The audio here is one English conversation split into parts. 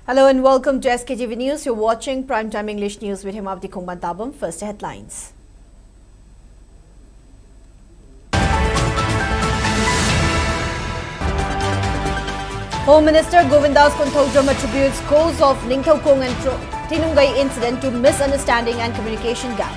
Hello and welcome to SKTV News. You're watching Primetime English News with HEMABATI. First headlines. Home Minister Govindas Konthoujam attributes cause of Ningthaukong and Tinungai incident to misunderstanding and communication gap.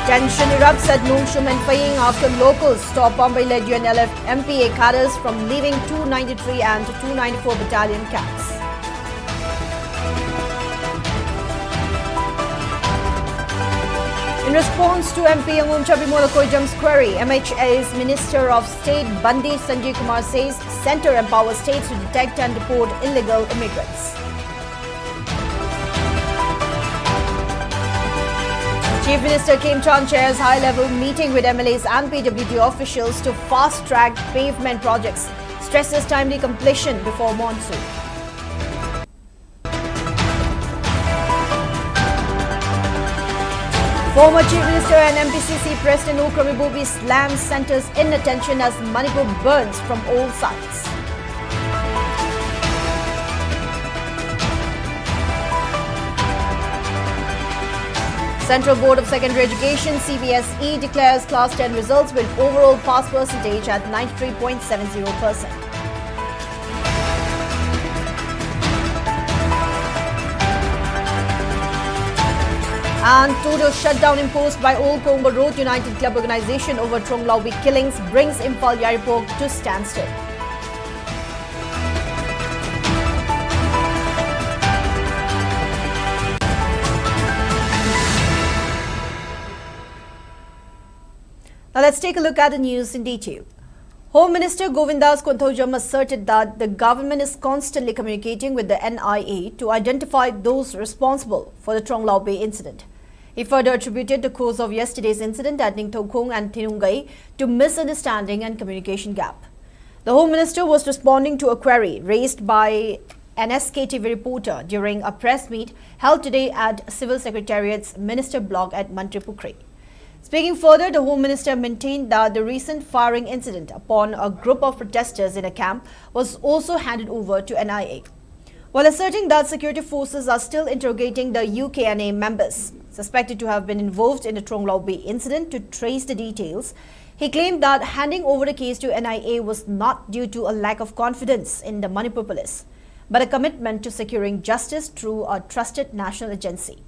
Tension erupts at Nungshum and Phayeng after locals stop Bombay-led UNLF MPA cadres from leaving 293 and 294 battalion camps. In response to MP Angumcha Bimolakoijam's query, MHA's Minister of State Bandi Sanjay Kumar says centre empowers states to detect and deport illegal immigrants. Chief Minister Kim Chan chairs high-level meeting with MLAs and PWD officials to fast-track pavement projects, stresses timely completion before monsoon. Former Chief Minister and MPCC President Ukra Mibubi slams centre's inattention as Manipur burns from all sides. Central Board of Secondary Education CBSE declares Class 10 results with overall pass percentage at 93.70%. And total shutdown imposed by Old Combo Road United Club Organisation over Tronglaubi killings brings Imphal Yaripok to standstill. Now let's take a look at the news in detail. Home Minister Govindas Konthoujam asserted that the government is constantly communicating with the NIA to identify those responsible for the Tronglaubi incident. He further attributed the cause of yesterday's incident at Ningthaukong and Tinungai to misunderstanding and communication gap. The Home Minister was responding to a query raised by an SKTV reporter during a press meet held today at Civil Secretariat's Minister Block at Manipuri. Speaking further, the Home Minister maintained that the recent firing incident upon a group of protesters in a camp was also handed over to NIA. While asserting that security forces are still interrogating the UKNA members suspected to have been involved in the Tronglaubi incident to trace the details, he claimed that handing over the case to NIA was not due to a lack of confidence in the Manipur police, but a commitment to securing justice through a trusted national agency.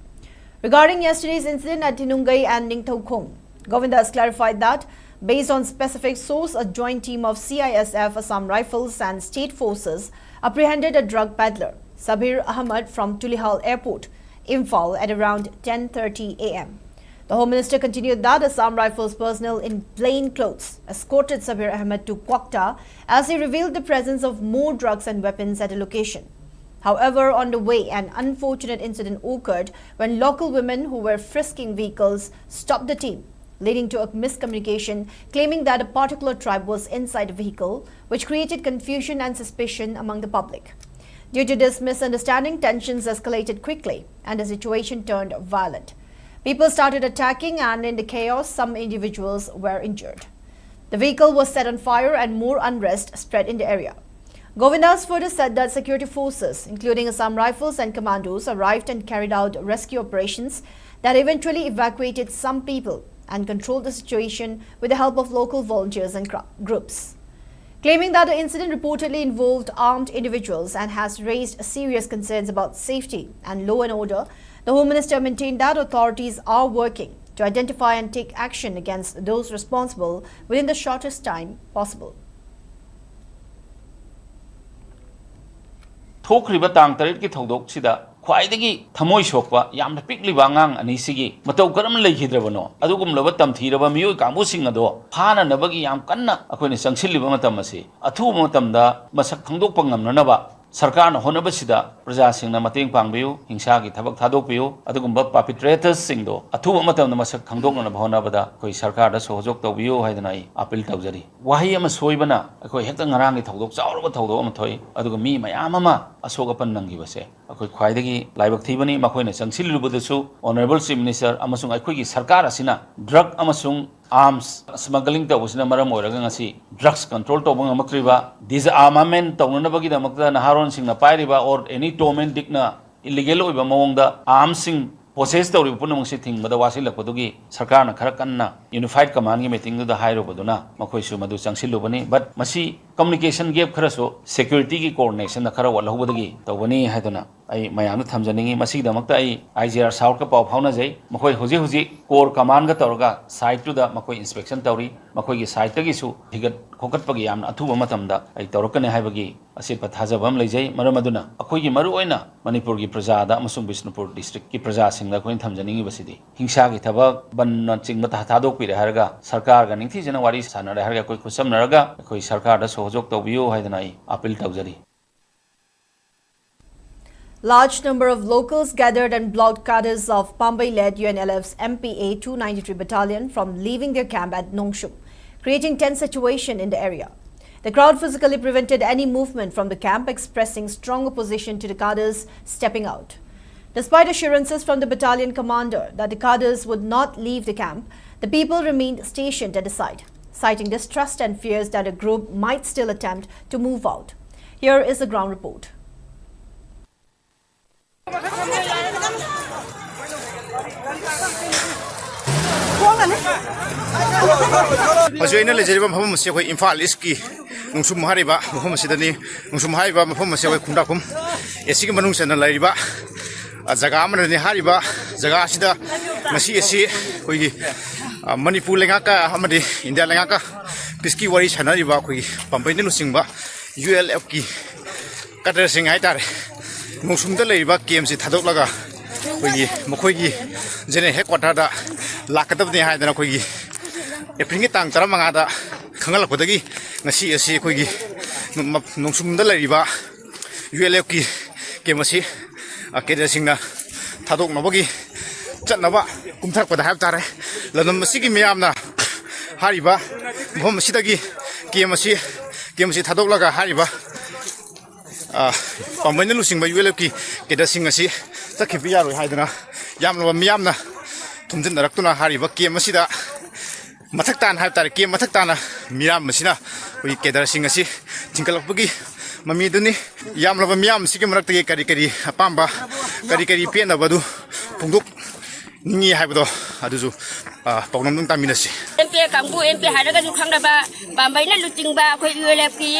Regarding yesterday's incident at Tinungai and Ningthaukong, Govindas clarified that, based on specific source, a joint team of CISF, Assam Rifles and state forces apprehended a drug peddler, Sabir Ahmed, from Tulihal Airport, Imphal, at around 10:30 a.m. The Home Minister continued that Assam Rifles personnel in plain clothes escorted Sabir Ahmed to Kwakta as he revealed the presence of more drugs and weapons at a location. However, on the way, an unfortunate incident occurred when local women who were frisking vehicles stopped the team, leading to a miscommunication, claiming that a particular tribe was inside the vehicle, which created confusion and suspicion among the public. Due to this misunderstanding, tensions escalated quickly and the situation turned violent. People started attacking and in the chaos, some individuals were injured. The vehicle was set on fire and more unrest spread in the area. Govindas further said that security forces, including Assam Rifles and commandos, arrived and carried out rescue operations that eventually evacuated some people and controlled the situation with the help of local volunteers and groups. Claiming that the incident reportedly involved armed individuals and has raised serious concerns about safety and law and order, the Home Minister maintained that authorities are working to identify and take action against those responsible within the shortest time possible. थोक्रिबा तांग तरेट की थौदोक सिदा ख्वाइदगी थमोय सोकवा यामना पिकलिबा ngang ani sigi matau karam leikhidrebano adugum laba tamthiraba miyoi kangbusinga do phana nabagi yam kanna akoina sangsilliba matam asi athu matamda masak thangdokpa ngamnanaba सरकार होनबसिदा प्रजासिंगना मतेंग पांगबियु हिंसागी थबक थादोकबियु अदुगुंबा पार्पिट्रेटर्स सिंगदो अथुब मतमना मसक खंगदोकना भवनाबदा कोई सरकार दा सहयोग तौबियु हाइदना I appeal तौजरी वाही अमा सोइबना अखोय हेक्ता ngaraंगी थौदोक चावरबा थौदोक अमा थोइ अदुगा मी मयाम अमा अशोक अपन नंगिबसे ꯑꯩꯈꯣꯏ ꯈ꯭ꯋꯥꯏꯗꯒꯤ ꯂꯥꯏꯕꯛ ꯊꯤꯕꯅꯤ ꯃꯈꯣꯏꯅ ꯆꯪꯁꯤꯜꯂꯨꯕꯗꯁꯨ ꯑꯣꯅꯔꯦꯕꯜ ꯆꯤꯐ ꯃꯤꯅꯤꯁꯇꯔ ꯑꯃꯁꯨꯡ ꯑꯩꯈꯣꯏꯒꯤ ꯁꯔꯀꯥꯔ ꯑꯁꯤꯅ ꯗ꯭ꯔꯒ ꯑꯃꯁꯨꯡ ꯑꯥꯔꯝꯁ ꯁ꯭ꯃꯒꯂꯤꯡ ꯇꯧꯕꯁꯤꯅ ꯃꯔꯝ ꯑꯣꯏꯔꯒ ꯉꯁꯤ ꯗ꯭ꯔꯒꯁ ꯀꯟꯇ꯭ꯔꯣꯜ ꯇꯧꯕ ꯉꯝꯃꯛꯇ꯭ꯔꯤꯕ ꯗꯤꯁꯑꯥꯔꯃꯥꯃꯦꯟ ꯇꯧꯅꯅꯕꯒꯤꯗꯃꯛꯇ ꯅꯍꯥꯔꯣꯟꯁꯤꯡꯅ ꯄꯥꯏꯔꯤꯕ ꯑꯣꯔ ꯑꯦꯅꯤ ꯇꯣꯔꯃꯦꯟ ꯗꯤꯛꯅ ꯏꯂꯤꯒꯦꯜ ꯑꯣꯏꯕ ꯃꯑꯣꯡꯗ ꯑꯥꯔꯝꯁꯤꯡ ꯄꯣꯁꯦꯁ ꯇꯧꯔꯤꯕ ꯄꯨꯝꯅꯃꯛꯁꯤ ꯊꯤꯡꯕꯗ ꯋꯥꯁꯤꯜꯂꯛꯄꯗꯨꯒꯤ ꯁꯔꯀꯥꯔꯅ ꯈꯔ ꯀꯟꯅ ꯌꯨꯅꯤꯐꯥꯏꯗ ꯀꯃꯥꯟꯒꯤ ꯃꯤꯇꯤꯡꯗꯨꯗ ꯍꯥꯏꯔꯨꯕꯗꯨꯅ ꯃꯈꯣꯏꯁꯨ ꯃꯗꯨ ꯆꯪꯁꯤꯜꯂꯨꯕꯅꯤ ꯕꯠ ꯃꯁꯤ ꯀꯝꯃꯨꯅꯤꯀꯦꯁꯟ ꯒꯦꯞ ꯈꯔꯁꯨ ꯁꯦꯀ꯭ꯌꯨꯔꯤꯇꯤꯒꯤ ꯀꯣꯑꯣꯔꯗꯤꯅꯦꯁꯟꯗ ꯈꯔ ꯋꯥꯠꯍꯧꯕꯗꯒꯤ ꯇꯧꯕꯅꯤ ꯍꯥꯏꯗꯨꯅ ꯑꯩ ꯃꯌꯥꯝꯗ ꯊꯝꯖꯅꯤꯡꯉꯤ ꯃꯁꯤꯒꯤꯗꯃꯛꯇ ꯑꯩ IGR ꯁꯥꯎꯠꯀ ꯄꯥꯎ ꯐꯥꯎꯅꯖꯩ ꯃꯈꯣꯏ ꯍꯧꯖꯤꯛ ꯀꯣꯔ ꯀꯃꯥꯟꯒ ꯇꯧꯔꯒ ꯁꯥꯏꯠꯇꯨꯗ ꯃꯈꯣꯏ ꯏꯟꯁꯄꯦꯛꯁꯟ ꯇꯧꯔꯤ ꯃꯈꯣꯏꯒꯤ ꯁꯥꯏꯠꯇꯒꯤꯁꯨ ꯊꯤꯒꯠ ꯈꯣꯀꯠꯄꯒꯤ ꯌꯥꯝꯅ ꯑꯊꯨꯕ ꯃꯇꯝꯗ ꯑꯩ ꯇꯧꯔꯛꯀꯅꯤ ꯍꯥꯏꯕꯒꯤ ꯑꯆꯦꯠꯄ ꯊꯥꯖꯕ ꯑꯃ ꯂꯩꯖꯩ ꯃꯔꯝ ꯑꯗꯨꯅ ꯑꯩꯈꯣꯏꯒꯤ ꯃꯔꯨꯑꯣꯏꯅ ꯃꯅꯤꯄꯨꯔꯒꯤ ꯄ꯭ꯔꯖꯥꯗ ꯑꯃꯁꯨꯡ ꯕꯤꯁꯅꯨꯄꯨꯔ ꯗꯤꯁꯇ꯭ꯔꯤꯛꯀꯤ ꯄ꯭ꯔꯖꯥꯁꯤꯡꯗ ꯑꯩꯈꯣꯏꯅ ꯊꯝꯖꯅꯤꯡꯉꯤꯕꯁꯤꯗꯤ ꯍꯤꯡꯁꯥꯒꯤ ꯊꯕꯛ ꯕꯟꯅ ꯆꯤꯡꯕ ꯊꯥꯗꯣꯛꯄꯤꯔꯦ ꯍꯥꯏꯔꯒ ꯁꯔꯀꯥꯔꯒ ꯅꯤꯡꯊꯤꯖꯅ ꯋꯥꯔꯤ ꯁꯥꯟꯅꯔꯦ ꯍꯥꯏꯔꯒ ꯑꯩꯈꯣꯏ ꯈꯨꯠꯁꯝꯅꯔꯒ ꯑꯩꯈꯣꯏ ꯁꯔꯀꯥꯔꯗ ꯁꯍꯣꯖꯣꯛ ꯇꯧꯕꯤꯌꯨ ꯍꯥꯏꯗꯅ ꯑꯩ ꯑꯄꯤꯜ ꯇꯧꯖꯔꯤ Large number of locals gathered and blocked cadres of Pambai-led UNLF's MPA 293 battalion from leaving their camp at Nongshum, creating tense situation in the area. The crowd physically prevented any movement from the camp, expressing strong opposition to the cadres stepping out. Despite assurances from the battalion commander that the cadres would not leave the camp, the people remained stationed at the site, citing distrust and fears that a group might still attempt to move out. Here is the ground report. Majuina lejeriba mafam se khoi Imphal iski nungsum hariba mafam sidani nungsum hariba mafam se khoi khundakum esi ki manung sena lariba jaga amani hariba jaga sida ngasi esi khoi gi Manipur lenga ka amadi India lenga ka piski wari sanariba khoi Pambai ni lusingba ULF ki kadar sing hai tare nungsum da lariba KMC thadok laga khoi gi makhoi gi jene headquarter da lakadabni hai dana khoi gi April tang tara mangada khangal kodagi ngasi asi khoigi nongsumda lariba ULF ki kemasi akeda singna thadok nabagi chatnaba kumthak pada hab tare lanam masigi miyamna hariba bhom sidagi kemasi thadok laga hariba pambaina lusingba ULF ki keda singasi sakhibi yaroi haidana yamna miyamna thumjin daraktuna hariba kemasida Mathaktan hai tar ke mathaktan miram masina oi kedar sing asi thingkalapagi mami duni yamlaba miyam sigi marakte kari apamba kari pena badu pungduk ni haibdo aduju pawnam dung taminasi MP kangbu MP haraga ju khangraba Pambai na lutingba khoi ULF ki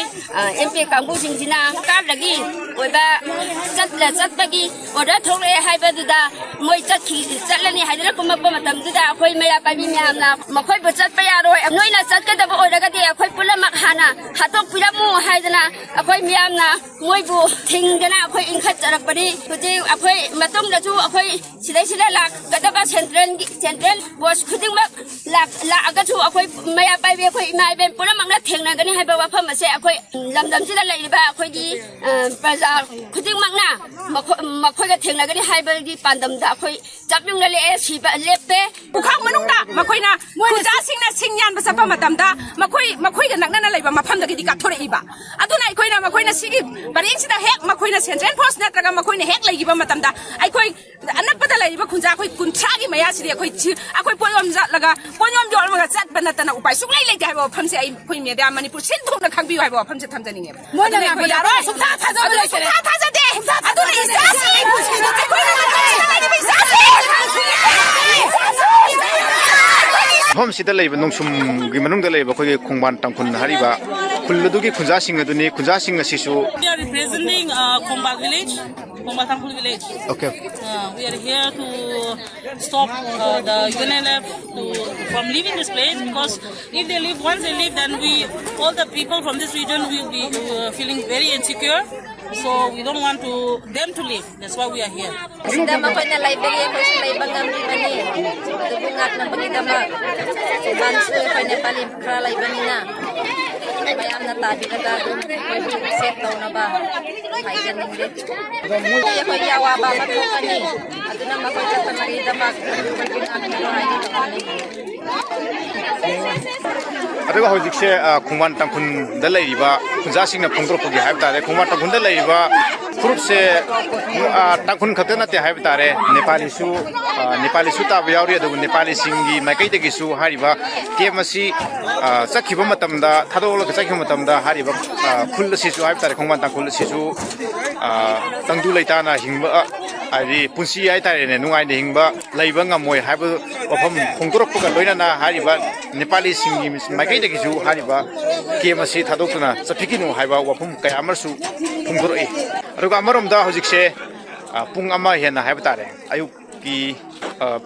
MP kangbu singjina kar lagi oiba chatbagi order thole haibaduda moi chatlani haidra kumappa matamduda khoi maya pabi myamna makhoi bo chatpa yaroi noina chatkadaba oraga de khoi pulamak hana hatok piramu haidana khoi myamna moi bu thingdana khoi inkhat charakbani huji khoi matongda ju khoi sidai lak gadaba central boss khudingma la agachu akhoi maya paibe khoi imai ben pulamakna thengnagani haiba wafam ase akhoi lamdamsida laiba akhoi gi praja khudingmakna makhoi ga thengnagani haiba gi PANDM da akhoi chapyungna le siba lepte ukhang manungda makoina kuja singna singyan basapa matamda makoi ga nakna laiba mafam da gi kathore iba aduna aikoina makoina sigi baring sida hek makoina central force natraga makoina hek laiba matamda aikoi anapada laiba khunja akhoi kunthagi maya sidi akhoi poyom laga poyom jol ma chat banatana upai suklai lai dai ba phamse ai khoi media Manipur sin thongna khangbi hai ba phamse thamjaninge moina na yaro sukha thaja de aduna isasi Hom sida leiba nongsum gi manungda leiba khoi khongban tangkhun hariba khulludugi khunja sing asisu We are representing Khombak village, Khombak Tangkhul village. Okay. We are here to stop the UNLF from leaving this place because if they leave, once they leave, then all the people from this region will be feeling very insecure. So we don't want them to leave. That's why we are here. sida makoina library khoi sulai bangam bani dubungat na bagidama bansu khoi nepali khra lai banina mayam na tabi daga khoi set taw na ba haijan ningre khoi yawa ba mathokani aduna makoi chattanagi damak koi ngakilo haini ꯑꯗꯨꯒ ꯍꯧꯖꯤꯛꯁꯦ ꯈꯣꯡꯕꯥꯟ ꯇꯥꯡꯈꯨꯜꯗ ꯂꯩꯔꯤꯕ ꯈꯨꯟꯖꯥꯁꯤꯡꯅ ꯐꯣꯡꯗꯣꯔꯛꯄꯒꯤ ꯍꯥꯏꯕ ꯇꯥꯔꯦ ꯈꯣꯡꯕꯥꯟ ꯇꯥꯡꯈꯨꯜꯗ ꯂꯩꯔꯤꯕ ꯐꯨꯔꯨꯞꯁꯦ ꯇꯥꯡꯈꯨꯜ ꯈꯛꯇ ꯅꯠꯇꯦ ꯍꯥꯏꯕ ꯇꯥꯔꯦ ꯅꯦꯄꯥꯂꯤꯁꯨ ꯇꯥꯕ ꯌꯥꯎꯔꯤ ꯑꯗꯨꯕꯨ ꯅꯦꯄꯥꯂꯤꯁꯤꯡꯒꯤ ꯃꯥꯏꯀꯩꯗꯒꯤꯁꯨ ꯍꯥꯏꯔꯤꯕ ꯀꯦꯝꯞ ꯑꯁꯤ ꯆꯠꯈꯤꯕ ꯃꯇꯝꯗ ꯊꯥꯗꯣꯛꯂꯒ ꯆꯠꯈꯤꯕ ꯃꯇꯝꯗ ꯍꯥꯏꯔꯤꯕ ꯈꯨꯜ ꯑꯁꯤꯁꯨ ꯍꯥꯏꯕ ꯇꯥꯔꯦ ꯈꯣꯡꯕꯥꯟ ꯇꯥꯡꯈꯨꯜ ꯑꯁꯤꯁꯨ ꯇꯪꯗꯨ ꯂꯩꯇꯥꯅ ꯍꯤꯡꯕ ꯍꯥꯏꯗꯤ ꯄꯨꯟꯁꯤ ꯍꯥꯏꯇꯥꯔꯦꯅꯦ ꯅꯨꯡꯉꯥꯏꯅ ꯍꯤꯡꯕ ꯂꯩꯕ ꯉꯝꯃꯣꯏ ꯍꯥꯏꯕ ꯋꯥꯐꯝ ꯐꯣꯡꯗꯣꯔꯛꯄꯒ ꯂꯣꯏꯅꯅ ꯍꯥꯏꯔꯤꯕ ꯅꯦꯄꯥꯂꯤꯁꯤꯡꯒꯤ ꯃꯥꯏꯀꯩꯗꯒꯤꯁꯨ ꯍꯥꯏꯔꯤꯕ ꯀꯦꯝꯞ ꯑꯁꯤ ꯊꯥꯗꯣꯛꯇꯨꯅ ꯆꯠꯄꯤꯈꯤꯅꯨ ꯍꯥꯏꯕ ꯋꯥꯐꯝ ꯀꯌꯥ ꯑꯃꯁꯨ ꯐꯣꯡꯗꯣꯔꯛꯏ ꯑꯗꯨꯒ ꯑꯃꯔꯣꯝꯗ ꯍꯧꯖꯤꯛꯁꯦ ꯄꯨꯡ ꯑꯃ ꯍꯦꯟꯅ ꯍꯥꯏꯕ ꯇꯥꯔꯦ ꯑꯌꯨꯛꯀꯤ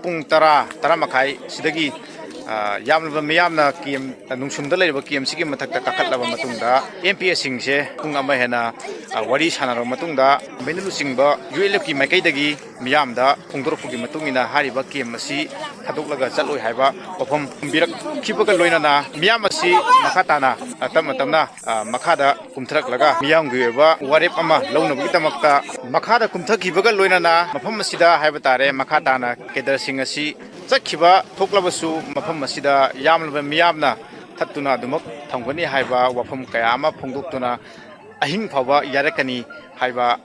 ꯄꯨꯡ 10 ꯃꯈꯥꯏ ꯁꯤꯗꯒꯤ ꯌꯥꯝꯂꯕ ꯃꯤꯌꯥꯝꯅ ꯅꯨꯡꯁꯨꯝꯗ ꯂꯩꯔꯤꯕ ꯀꯦꯝꯞꯁꯤꯒꯤ ꯃꯊꯛꯇ ꯀꯥꯈꯠꯂꯕ ꯃꯇꯨꯡꯗ MPSꯁꯤꯡꯁꯦ ꯄꯨꯡ ꯑꯃ ꯍꯦꯟꯅ ꯋꯥꯔꯤ ꯁꯥꯟꯅꯔꯕ ꯃꯇꯨꯡꯗ ꯃꯩꯅ ꯂꯨꯆꯤꯡꯕ ULFꯀꯤ ꯃꯥꯏꯀꯩꯗꯒꯤ ꯃꯤꯌꯥꯝꯗ ꯐꯣꯡꯗꯣꯔꯛꯄꯒꯤ ꯃꯇꯨꯡ ꯏꯟꯅ ꯍꯥꯏꯔꯤꯕ ꯀꯦꯝꯞ ꯑꯁꯤ ꯊꯥꯗꯣꯛꯂꯒ ꯆꯠꯂꯣꯏ ꯍꯥꯏꯕ ꯋꯥꯐꯝ ꯊꯝꯕꯤꯔꯛꯈꯤꯕꯒ ꯂꯣꯏꯅꯅ ꯃꯤꯌꯥꯝ ꯑꯁꯤ ꯃꯈꯥ ꯇꯥꯅ ꯇꯞꯅ ꯇꯞꯅ ꯃꯈꯥꯗ ꯀꯨꯝꯊꯔꯛꯂꯒ ꯃꯤꯌꯥꯝꯒꯤ ꯑꯣꯏꯕ ꯋꯥꯔꯦꯞ ꯑꯃ ꯂꯧꯅꯕꯒꯤꯗꯃꯛꯇ ꯃꯈꯥꯗ ꯀꯨꯝꯊꯈꯤꯕꯒ ꯂꯣꯏꯅꯅ ꯃꯐꯝ ꯑꯁꯤꯗ ꯍꯥꯏꯕ ꯇꯥꯔꯦ ꯃꯈꯥ ꯇꯥꯅ ꯀꯦꯗꯔꯁꯤꯡ ꯑꯁꯤ ꯆꯠꯈꯤꯕ ꯊꯣꯛꯂꯕꯁꯨ ꯃꯐꯝ ꯑꯁꯤꯗ ꯌꯥꯝꯂꯕ ꯃꯤꯌꯥꯝꯅ ꯊꯠꯇꯨꯅ ꯑꯗꯨꯃꯛ ꯊꯝꯒꯅꯤ ꯍꯥꯏꯕ ꯋꯥꯐꯝ ꯀꯌꯥ ꯑꯃ ꯐꯣꯡꯗꯣꯛꯇꯨꯅ ꯑꯍꯤꯡ ꯐꯥꯎꯕ ꯌꯥꯔꯛꯀꯅꯤ ꯍꯥꯏꯕ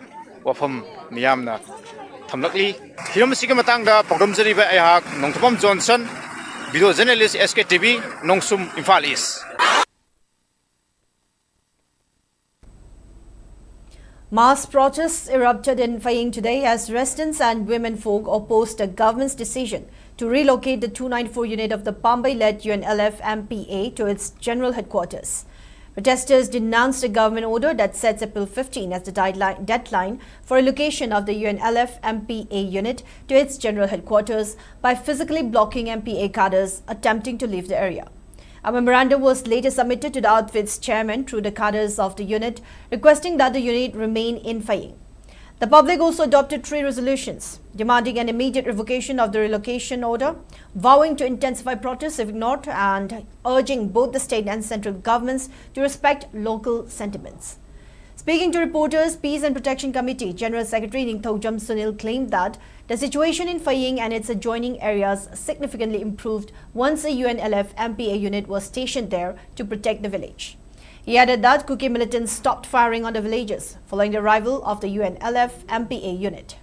ꯋꯥꯐꯝ ꯃꯤꯌꯥꯝꯅ ꯊꯝꯂꯛꯂꯤ ꯍꯤꯔꯝ ꯑꯁꯤꯒꯤ ꯃꯇꯥꯡꯗ ꯄꯥꯎꯗꯝꯖꯔꯤꯕ ꯑꯩꯍꯥꯛ Nongthombam Johnson video journalist SKTV ꯅꯣꯡꯁꯨꯝ ꯏꯝꯐꯥꯜ ꯏꯁ Mass protests erupted in Phayeng today as residents and women folk opposed the government's decision to relocate the 294 unit of the Pambai-led UNLF MPA to its general headquarters. Protesters denounced a government order that sets April 15 as the deadline for relocation of the UNLF MPA unit to its general headquarters by physically blocking MPA cadres attempting to leave the area. A memorandum was later submitted to the outfit's chairman through the cadres of the unit, requesting that the unit remain in Phayeng. The public also adopted 3 resolutions, demanding an immediate revocation of the relocation order, vowing to intensify protests if ignored, and urging both the state and central governments to respect local sentiments. Speaking to reporters, Peace and Protection Committee General Secretary Ningthojam Sunil claimed that the situation in Phayeng and its adjoining areas significantly improved once a UNLF MPA unit was stationed there to protect the village. He added that Kuki militants stopped firing on the villages following the arrival of the UNLF MPA unit.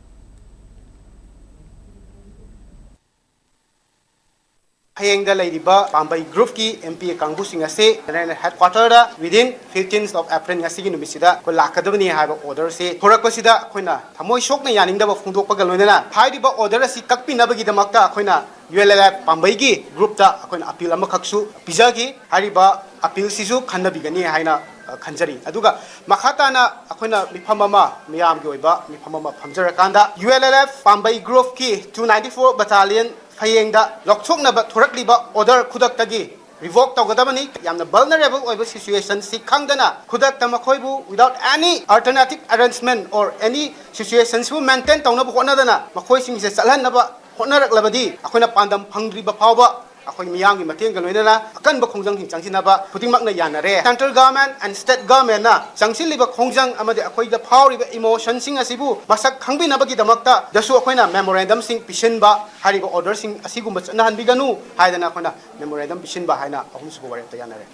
Phayeng da laiba Pambai group ki MPA kangbu sing ase headquarter da within 15th of April ngasi gi numisida ko lakadabani haiba order se thorakpasida khoina thamoi shokna yaning da ba phungdok pagal loina haiba order asi kakpinabagi damakta khoina ULLF Pambai gi group da khoina appeal ama khaksu pizagi hariba appeal sisu khanabigani haina khanjari aduga makhata na akhona mifam ama miyam gi oiba mifam ama phamjara kanda ULLF Pambai group ki 294 battalion Phayeng da lokchoknaba thorakliba order khudaktagi revoke tawgadabani yamna vulnerable oiba situation si khangdana khudakta makhoibu without any alternative arrangement or any situations who maintain tawnabu honadana makhoi sing se chalhanaba honaraklabadi akhona pandam phangdriba phawba akhoi miyang gi mateng ga loinana akanba khongjang hin changsinaba putingmakna yanare central government and state government na changsiliba khongjang amade akhoi da phawriba emotion sing asibu masak khangbinabagi damakta dasu akhoina memorandum sing pisinba hariba order sing asigumba chanahan biganu haidana akhona memorandum pisinba haina ahumsuba wareta yanare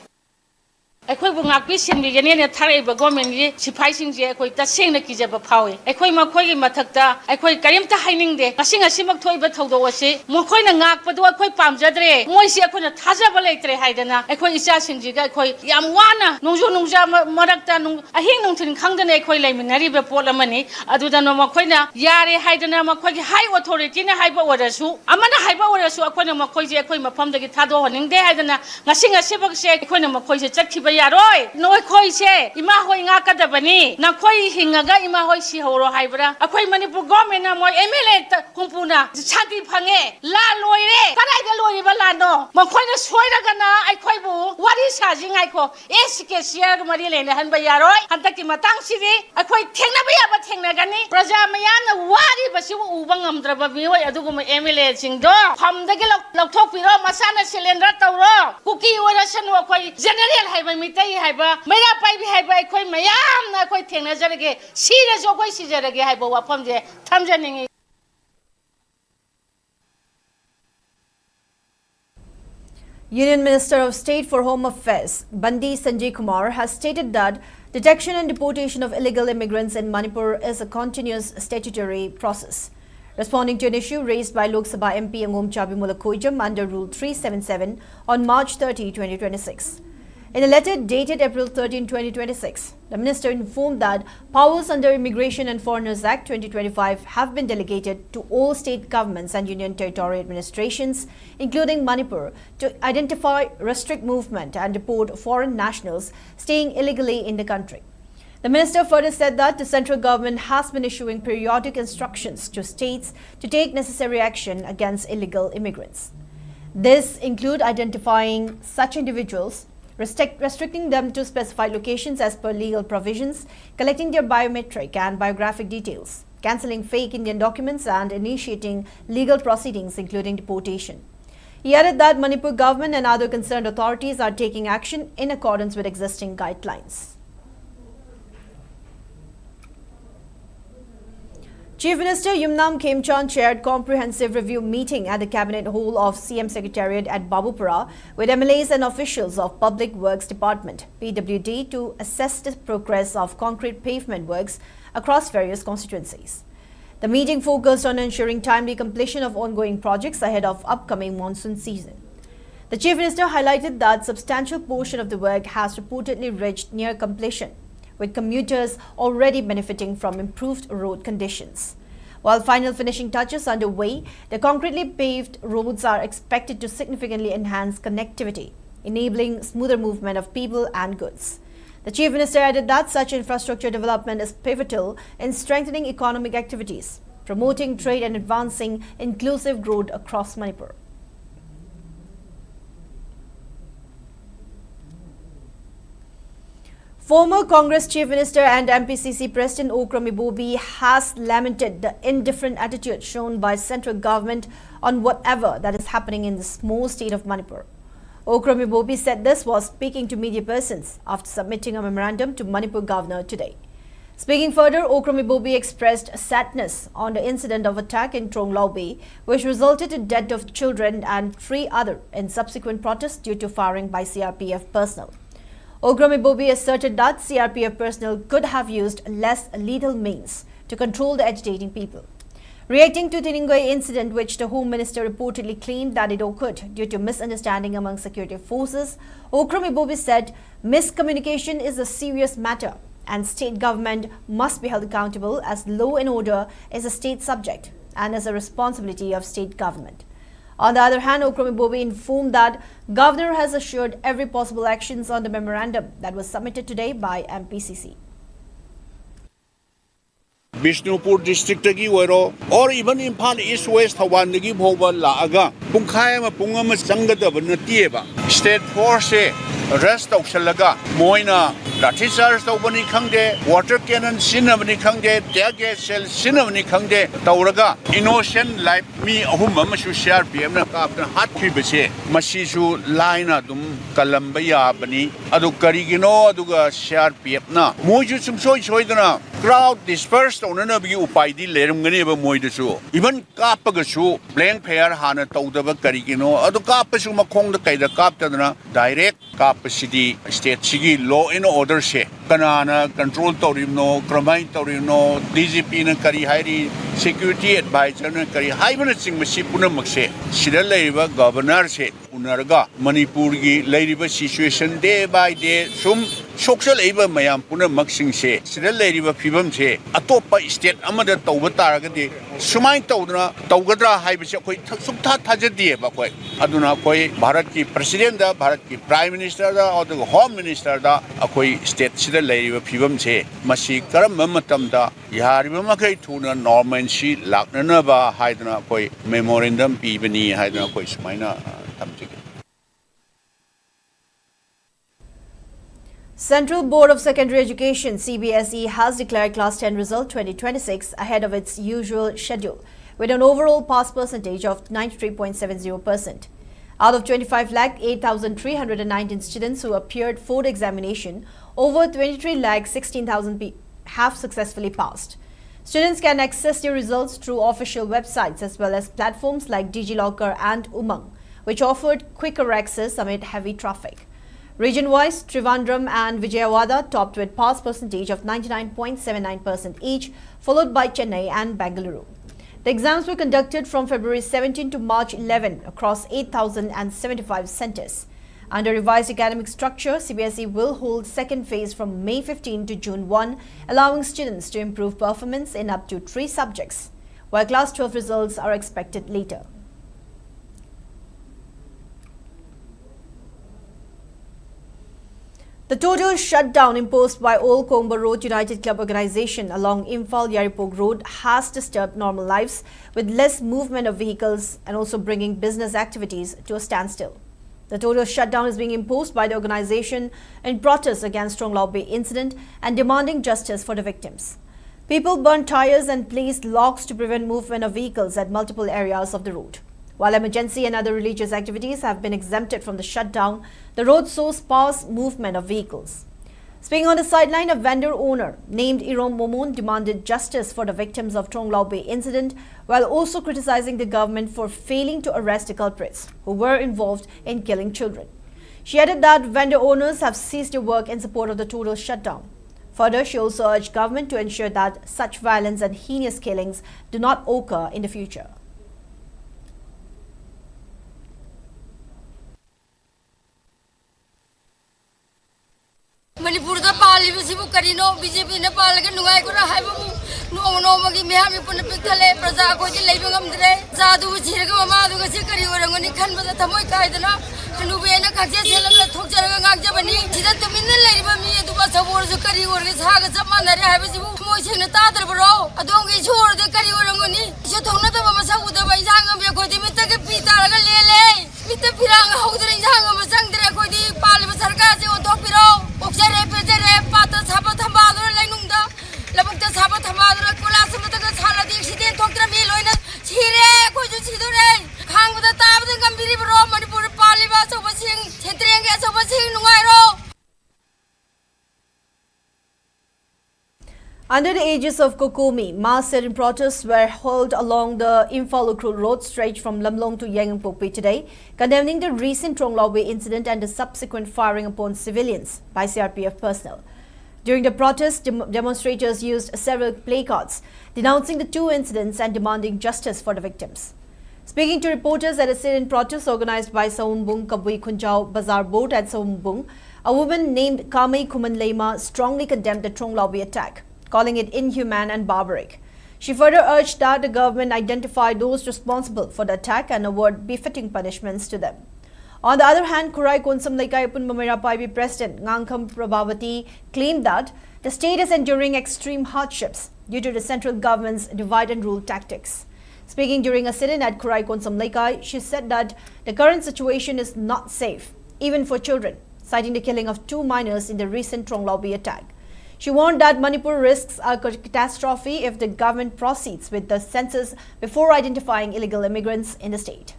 ꯑꯩꯈꯣꯏ ꯉꯥꯛꯄꯤ ꯁꯦꯟꯕꯤꯒꯅꯦꯅ ꯊꯥꯔꯛꯏꯕ ꯒꯣꯔꯃꯦꯟꯒꯤ ꯁꯤꯐꯥꯏꯁꯤꯡꯁꯦ ꯑꯩꯈꯣꯏ ꯇꯁꯦꯡꯅ ꯀꯤꯖꯕ ꯐꯥꯎꯏ ꯑꯩꯈꯣꯏ ꯃꯈꯣꯏꯒꯤ ꯃꯊꯛꯇ ꯑꯩꯈꯣꯏ ꯀꯔꯤꯝꯇ ꯍꯥꯏꯅꯤꯡꯗꯦ ꯉꯁꯤꯃꯛ ꯊꯣꯛꯏꯕ ꯊꯧꯗꯣꯛ ꯑꯁꯤ ꯃꯈꯣꯏꯅ ꯉꯥꯛꯄꯗꯨ ꯑꯩꯈꯣꯏ ꯄꯥꯝꯖꯗ꯭ꯔꯦ ꯃꯣꯏꯁꯤ ꯑꯩꯈꯣꯏꯅ ꯊꯥꯖꯕ ꯂꯩꯇ꯭ꯔꯦ ꯍꯥꯏꯗꯅ ꯑꯩꯈꯣꯏ ꯏꯆꯥꯁꯤꯡꯁꯤꯒ ꯑꯩꯈꯣꯏ ꯌꯥꯝ ꯋꯥꯅ ꯅꯣꯡꯖꯨ ꯅꯨꯡꯖꯥ ꯃꯔꯛꯇ ꯑꯍꯤꯡ ꯅꯨꯡꯊꯤꯜ ꯈꯪꯗꯅ ꯑꯩꯈꯣꯏ ꯂꯩꯃꯤꯟꯅꯔꯤꯕ ꯄꯣꯠ ꯑꯃꯅꯤ ꯑꯗꯨꯗꯅ ꯃꯈꯣꯏꯅ ꯌꯥꯔꯦ ꯍꯥꯏꯗꯅ ꯃꯈꯣꯏꯒꯤ ꯍꯥꯏ ꯑꯣꯊꯣꯔꯤꯇꯤꯅ ꯍꯥꯏꯕ ꯑꯣꯏꯔꯁꯨ ꯑꯃꯅ ꯍꯥꯏꯕ ꯑꯣꯏꯔꯁꯨ ꯑꯩꯈꯣꯏꯅ ꯃꯈꯣꯏꯁꯦ ꯑꯩꯈꯣꯏ ꯃꯐꯝꯗꯒꯤ ꯊꯥꯗꯣꯛꯍꯟꯅꯤꯡꯗꯦ ꯍꯥꯏꯗꯅ ꯉꯁꯤꯃꯛꯁꯦ ꯑꯩꯈꯣꯏꯅ ꯃꯈꯣꯏꯁꯦ ꯆꯠꯈꯤꯕ ꯌꯥꯔꯣꯏ ꯑꯩꯈꯣꯏꯁꯦ ꯏꯃꯥ ꯍꯣꯏ ꯉꯥꯛꯀꯗꯕꯅꯤ ꯅꯈꯣꯏ ꯍꯤꯡꯉꯒ ꯏꯃꯥ ꯍꯣꯏ ꯁꯤꯍꯧꯔꯣ ꯍꯥꯏꯕ꯭ꯔꯥ ꯑꯩꯈꯣꯏ ꯃꯅꯤꯄꯨꯔ ꯒꯣꯔꯃꯦꯟꯅ ꯃꯣꯏ MLA ꯍꯨꯝꯐꯨꯅ ꯁꯥꯟꯇꯤ ꯐꯪꯉꯦ ꯂꯥꯟ ꯂꯣꯏꯔꯦ ꯀꯗꯥꯏꯗ ꯂꯣꯏꯔꯤꯕ ꯂꯥꯟꯅꯣ ꯃꯈꯣꯏꯅ ꯁꯣꯏꯔꯒꯅ ꯑꯩꯈꯣꯏꯕꯨ ꯋꯥꯔꯤ ꯁꯥꯖꯤꯉꯥꯏꯈꯣ SKCRꯒ ꯃꯔꯤ ꯂꯩꯅꯍꯟꯕ ꯌꯥꯔꯣꯏ ꯍꯟꯗꯛꯀꯤ ꯃꯇꯥꯡꯁꯤꯗꯤ ꯑꯩꯈꯣꯏ ꯊꯦꯡꯅꯕ ꯌꯥꯕ ꯊꯦꯡꯅꯒꯅꯤ ꯄ꯭ꯔꯖꯥ ꯃꯌꯥꯝꯅ ꯋꯥꯔꯤꯕꯁꯤꯕꯨ ꯎꯕ ꯉꯝꯗ꯭ꯔꯕ ꯃꯤꯑꯣꯏ ꯑꯗꯨꯒꯨꯝꯕ MLA ꯁꯤꯡꯗꯣ ꯐꯝꯗꯒꯤ ꯂꯧꯊꯣꯛꯄꯤꯔꯣ ꯃꯁꯥꯅ ꯁꯤꯂꯦꯟꯗꯔ ꯇꯧꯔꯣ ꯀꯨꯀꯤ ꯑꯣꯏꯔꯁꯅꯨ ꯑꯩꯈꯣꯏ ꯖꯦꯅꯔꯦꯜ ꯍꯥꯏꯕ ꯃꯤꯇꯩ ꯍꯥꯏꯕ ꯃꯩꯔꯥ ꯄꯥꯏꯕꯤ ꯍꯥꯏꯕ ꯑꯩꯈꯣꯏ ꯃꯌꯥꯝꯅ ꯑꯩꯈꯣꯏ ꯊꯦꯡꯅꯖꯔꯒꯦ ꯁꯤꯔꯁꯨ ꯑꯩꯈꯣꯏ ꯁꯤꯖꯔꯒꯦ ꯍꯥꯏꯕ ꯋꯥꯐꯝꯁꯦ ꯊꯝꯖꯅꯤꯡꯉꯤ Union Minister of State for Home Affairs, Bandi Sanjay Kumar, has stated that detection and deportation of illegal immigrants in Manipur is a continuous statutory process. Responding to an issue raised by Lok Sabha MP Angom Chabimula Koijam under Rule 377 on March 30, 2026. In a letter dated April 13, 2026, the minister informed that powers under Immigration and Foreigners Act 2025 have been delegated to all state governments and union territory administrations, including Manipur, to identify, restrict movement and deport foreign nationals staying illegally in the country. The minister further said that the central government has been issuing periodic instructions to states to take necessary action against illegal immigrants. This include identifying such individuals, restricting them to specified locations as per legal provisions, collecting their biometric and biographic details, cancelling fake Indian documents and initiating legal proceedings including deportation. He added that Manipur government and other concerned authorities are taking action in accordance with existing guidelines. Chief Minister Yumnam Khemchand chaired comprehensive review meeting at the Cabinet Hall of CM Secretariat at Babupura with MLAs and officials of Public Works Department, PWD, to assess the progress of concrete pavement works across various constituencies. The meeting focused on ensuring timely completion of ongoing projects ahead of upcoming monsoon season. The Chief Minister highlighted that substantial portion of the work has reportedly reached near completion, with commuters already benefiting from improved road conditions. While final finishing touches underway, the concretely paved roads are expected to significantly enhance connectivity, enabling smoother movement of people and goods. The Chief Minister added that such infrastructure development is pivotal in strengthening economic activities, promoting trade and advancing inclusive growth across Manipur. Former Congress Chief Minister and MPCC President Okrami Bobi has lamented the indifferent attitude shown by central government on whatever that is happening in the small state of Manipur. Okrami Bobi said this while speaking to media persons after submitting a memorandum to Manipur Governor today. Speaking further, Okrami Bobi expressed sadness on the incident of attack in Tronglao Bay, which resulted in death of children and 3 others in subsequent protests due to firing by CRPF personnel. Okrami Bobi asserted that CRPF personnel could have used less lethal means to control the agitating people. Reacting to the Ningoi incident, which the Home Minister reportedly claimed that it occurred due to misunderstanding among security forces, Okrami Bobi said miscommunication is a serious matter and state government must be held accountable as law and order is a state subject and is a responsibility of state government. On the other hand, Okrami Bobi informed that Governor has assured every possible actions on the memorandum that was submitted today by MPCC. Bishnupur district tagi oiro or even Imphal East West Hawan nagi bhoba laaga pungkhai ma pungama changadaba natieba state force rest taushalaga moina lathi charge tawbani khangde water cannon sinabani khangde tear gas shell sinabani khangde tawraga innocent life mi ahum amasu CRPF na kapna hat khibase masisu laina dum kalamba yabani adu karigino aduga CRPF na moju sumsoi soidana crowd dispersed onana bi upaidi lerumgani ba moidasu even kapagasu blank fair hana tawdaba karigino adu kapasu makhongda kaida kaptadana direct kapasidi state sigi law and order se kanana control tawrimno kramai tawrimno DGP na kari hairi security advisor na kari haibana singmasi punamakse sida leiba governor se unarga Manipur gi leiriba situation day by day sum social eba mayam punamak singse sida leiriba phibam se atopa state amada tawba taragadi sumai tawdna tawgadra haibase koi sukta thajadi ba koi aduna koi bharat ki president da bharat ki prime minister da or the home minister da akoi state sida leiriba phibam se masi karam matam da yariba makai thuna normalcy lakna ba haidna koi memorandum pibani haidna koi sumaina Central Board of Secondary Education CBSE has declared Class 10 result 2026 ahead of its usual schedule with an overall pass percentage of 93.70%. Out of 25,08,319 students who appeared for the examination, over 23,16,000 have successfully passed. Students can access their results through official websites as well as platforms like DigiLocker and Umang, which offered quicker access amid heavy traffic. Region-wise, Trivandrum and Vijayawada topped with pass percentage of 99.79% each, followed by Chennai and Bengaluru. The exams were conducted from February 17 to March 11 across 8,075 centres. Under revised academic structure, CBSE will hold second phase from May 15 to June 1, allowing students to improve performance in up to 3 subjects, while Class 12 results are expected later. The total shutdown imposed by Old Kongba Road United Club organisation along Imphal Yaripog Road has disturbed normal lives, with less movement of vehicles and also bringing business activities to a standstill. The total shutdown is being imposed by the organisation in protest against Tronglao Bay incident and demanding justice for the victims. People burned tyres and placed locks to prevent movement of vehicles at multiple areas of the road. While emergency and other religious activities have been exempted from the shutdown, the road saw sparse movement of vehicles. Speaking on the sideline, a vendor owner named Irom Momon demanded justice for the victims of Tronglao Bay incident, while also criticizing the government for failing to arrest the culprits who were involved in killing children. She added that vendor owners have ceased their work in support of the total shutdown. Further, she also urged government to ensure that such violence and heinous killings do not occur in the future. Manipur da pali bisi bu karino BJP ne pal ke nugai ko ra hai bu no magi me ha mi pun piktale praja ko ji lei bangam dire jadu bu jire ko ma du ko ji kari orang ni khan ba thamoi kai dana hanu be na khajje selam la thok jar ga ngak jabani jida tumin ne lei ba mi du ba sabor ju kari or ge sa ga jama na re hai bu bu moi se na ta dar bro adong ge chor de kari orang ni je thong na da ba sa u da ba jang am be ko di mi ta ke pita ga le mi ta pirang ha u de jang am sang dire ko di pal ba sarkar je o thok piro Okjare pejare pata sapa thambadura lainungda labukta sapa thambadura kula samata sala di side thoktra mi loina chire ko ju chidure khangbuda tabda gambiri bro Manipur paliba sobasing chetrenge sobasing nungai ro. Under the aegis of Kokomi, mass sit-in protests were held along the Imphal road stretch from Lamlong to Yangangpokpi today, condemning the recent Tronglao Bay incident and the subsequent firing upon civilians by CRPF personnel. During the protest, demonstrators used several placards denouncing the 2 incidents and demanding justice for the victims. Speaking to reporters at a sit-in protest organized by Saumbung Kabui Khunjao Bazar Board at Saumbung, a woman named Kamei Kuman Lema strongly condemned the Tronglao Bay attack, calling it inhumane and barbaric. She further urged that the government identify those responsible for the attack and award befitting punishments to them. On the other hand, Kurai Konsam Laikai Upun Mamira Paibi President Ngangkham Prabhavati claimed that the state is enduring extreme hardships due to the central government's divide and rule tactics. Speaking during a sit-in at Kurai Konsam Laikai, she said that the current situation is not safe, even for children, citing the killing of 2 minors in the recent Tronglao Bay attack. She warned that Manipur risks a catastrophe if the government proceeds with the census before identifying illegal immigrants in the state.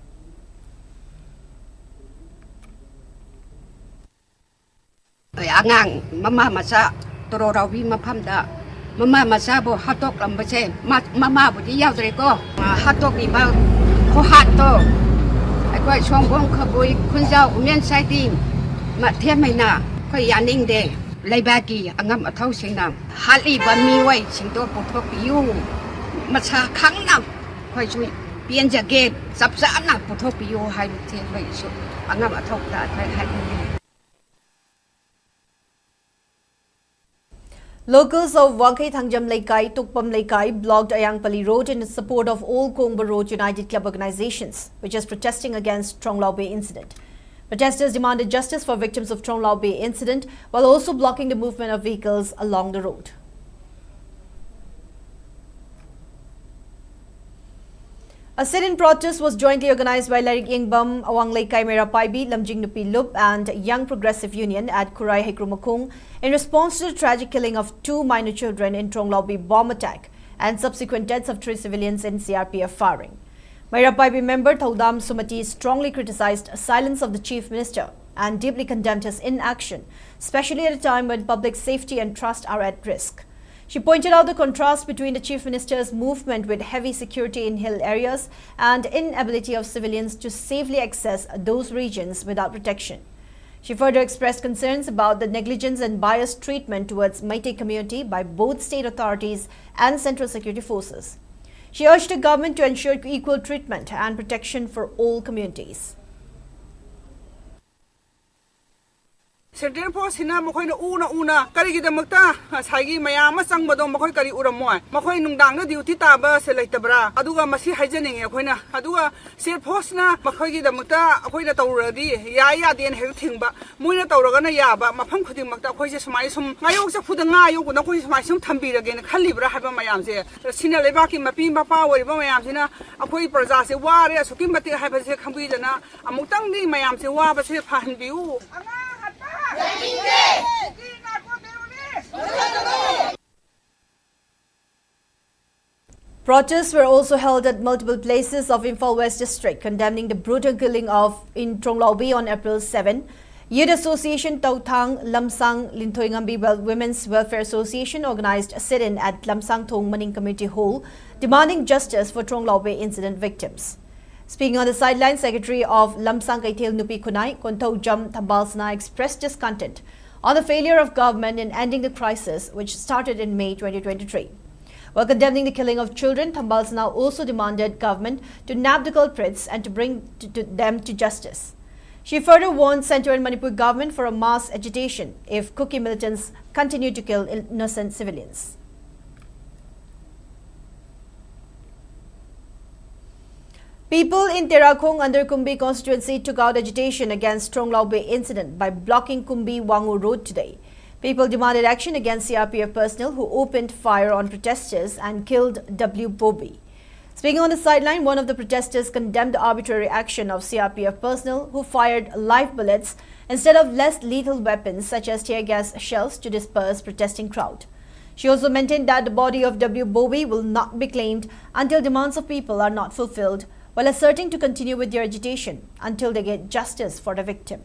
Angang mama masa toro rawi mapamda mama masa bo hatok lambase mama bo di yaw dre ko hatok ni ba ko hato ai ko songbong khabui khunjao umen sai tim ma the mai na ko yaning de Laibaki angam athau singnam hali ba mi wai singto pothok yu macha khangnam khoi chui pian jage sapsa na pothok yu hai the bai su angam athau ta hai Locals of Wangkai Thangjam Laikai, Tukpam Laikai blocked Ayangpali Road in support of Old Kongba Road United Club organizations, which is protesting against Tronglao Bay incident. Protesters demanded justice for victims of Tronglao Bay incident while also blocking the movement of vehicles along the road. A sit-in protest was jointly organized by Larik Yengbam, Awang Laikai Mera Paibi, Lamjing Nupi Lup and Young Progressive Union at Kurai Hekrumakung in response to the tragic killing of 2 minor children in Tronglao Bay bomb attack and subsequent deaths of 3 civilians in CRPF firing. Mairapaibi member Thaudam Sumati strongly criticized silence of the Chief Minister and deeply condemned his inaction, especially at a time when public safety and trust are at risk. She pointed out the contrast between the Chief Minister's movement with heavy security in hill areas and inability of civilians to safely access those regions without protection. She further expressed concerns about the negligence and biased treatment towards Meitei community by both state authorities and central security forces. She urged the government to ensure equal treatment and protection for all communities. Central Force hina makoy na una kari kita magta sagi mayama sang badong makoy kari uramoy makoy nungdang na duty taba sa laitabra aduga masi hygienic akoy na aduga Central Force na makoy kita magta akoy na tawradi ya den helthing ba mui na tawraga na ya ba mafam khuding magta akoy se smai sum ngayong sa phudang ngayo ko na koy smai sum thambirage na khalibra haba mayam se sina leba ki mapi mapa wari ba mayam sina akoy praja se ware sukim mati haba se khambi jana amutang ni mayam se wa ba se phan biu Protests were also held at multiple places of Imphal West District, condemning the brutal killing of in Tronglaubi on April 7. Youth Association Tauthang Lamsang Linthoingambi Women's Welfare Association organized a sit-in at Lamsang Thong Maning Community Hall, demanding justice for Tronglaubi incident victims. Speaking on the sideline, Secretary of Lamsang Kaithel Nupi Kunai, Kontho Jam Thambalsana expressed discontent on the failure of government in ending the crisis, which started in May 2023. While condemning the killing of children, Thambalsana also demanded government to nab the culprits and to bring them to justice. She further warned Central and Manipur government for a mass agitation if Kuki militants continue to kill innocent civilians. People in Terakong under Kumbi constituency took out agitation against Tronglaubi incident by blocking Kumbi Wangu Road today. People demanded action against CRPF personnel who opened fire on protesters and killed W. Bobby. Speaking on the sideline, one of the protesters condemned the arbitrary action of CRPF personnel who fired live bullets instead of less lethal weapons such as tear gas shells to disperse protesting crowd. She also maintained that the body of W. Bobby will not be claimed until demands of people are not fulfilled, while asserting to continue with their agitation until they get justice for the victim.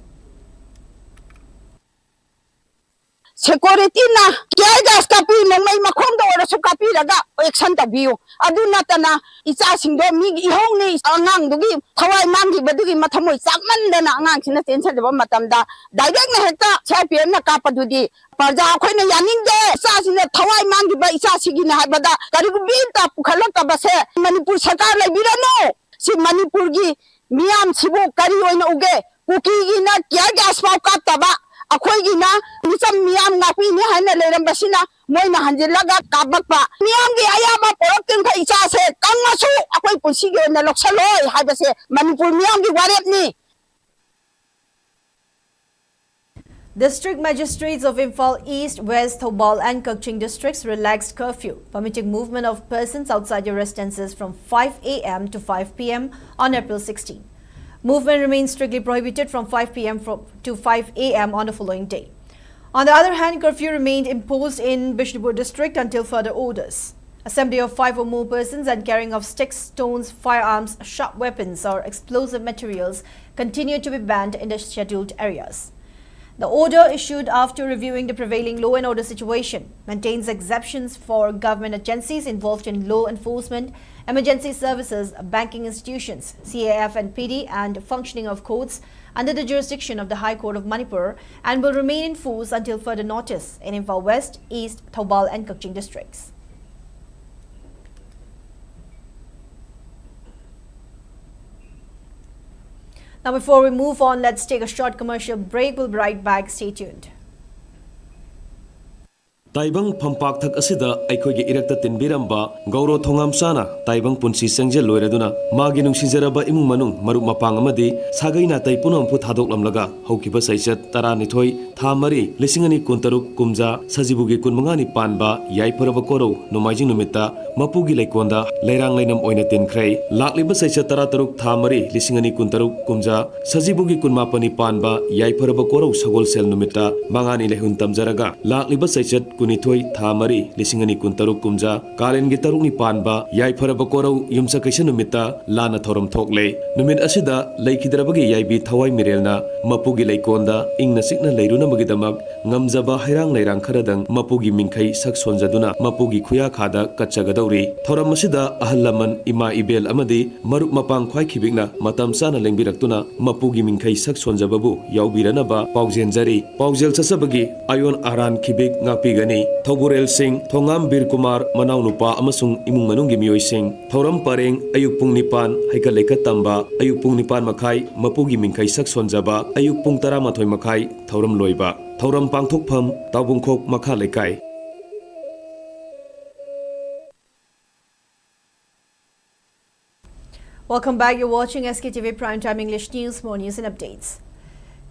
Security na kaya gas kapi nang may makom do ora su kapi laga action tabiyo aduna tana isa singdo mi ihong ni angang dugi thawai mangi badugi mathamoi chakman dana angang sina tension de matam da direct na hekta champion na kapadudi parja khoina yaning de sa sina thawai mangi ba isa sigi na habada karigu binta pukhalak ba se manipur sarkar lai birano si manipur gi miam sibu kari oina uge kuki gi na kya gas pau ka taba akhoi na nisam miam ngapi ni hana leram basina moina hanjilaga kabakpa miam gi ayaba porokin kha isa se kangmasu akhoi punsi ge na loksaloi habase manipur miam gi warep ni. District magistrates of Imphal East, West, Thoubal and Kukching districts relaxed curfew, permitting movement of persons outside their residences from 5 a.m. to 5 p.m. on April 16. Movement remains strictly prohibited from 5 p.m. to 5 a.m. on the following day. On the other hand, curfew remained imposed in Bishnupur district until further orders. Assembly of 5 or more persons and carrying of sticks, stones, firearms, sharp weapons or explosive materials continued to be banned in the scheduled areas. The order, issued after reviewing the prevailing law and order situation, maintains exceptions for government agencies involved in law enforcement, emergency services, banking institutions, CAF and PD, and functioning of courts under the jurisdiction of the High Court of Manipur, and will remain in force until further notice in Imphal West, East, Thoubal and Kukching districts. Now, before we move on, let's take a short commercial break. We'll be right back. Stay tuned. Taibang pampak thak asida aikhoge irakta tinbiramba gauro thongam sana taibang punsi sengjel loiraduna magi nungsinjaraba imung manung marup mapang amadi sagaina tai punam pu thadoklamlaga haukiba saichat taranithoi thamari lisingani kuntaruk kumja sajibugi kunmangani panba yaiparaba koro nomaijing numita mapugi leikonda leirang leinam oina tinkrei lakliba saichat tarataruk thamari lisingani kuntaruk kumja sajibugi kunmapani panba yaiparaba koro sagol sel numita mangani lehun tamjaraga lakliba saichat kunithoi tha mari lisingani kuntaruk kumja kalen gi taruk ni panba yai faraba korau yumsa kaisa numita lana thoram thokle numit asida leikidrabagi yai bi thawai mirelna mapugi leikonda ingna sikna leiruna magidamak ngamjaba hairang nairang kharadang mapugi mingkhai sak sonjaduna mapugi khuya khada katchagadauri thoram asida ahallaman ima ibel amadi marup mapang khwai khibigna matam sana lengbirak mapugi mingkhai sak sonjababu yaubiranaba paujenjari paujel chasabagi ayon aran khibik ngapigani thoburel singh thongam bir kumar manau nupa amasung imung manunggi mioi singh thoram pareng ayuk pung nipan haika leka tamba ayuk pung nipan makhai mapugi mingkhai sak sonjaba ayuk pung 13 makhai thoram loiba thoram pangthokpham tabungkhok makha lekai. Welcome back. You're watching SKTV Primetime English News. More news and updates.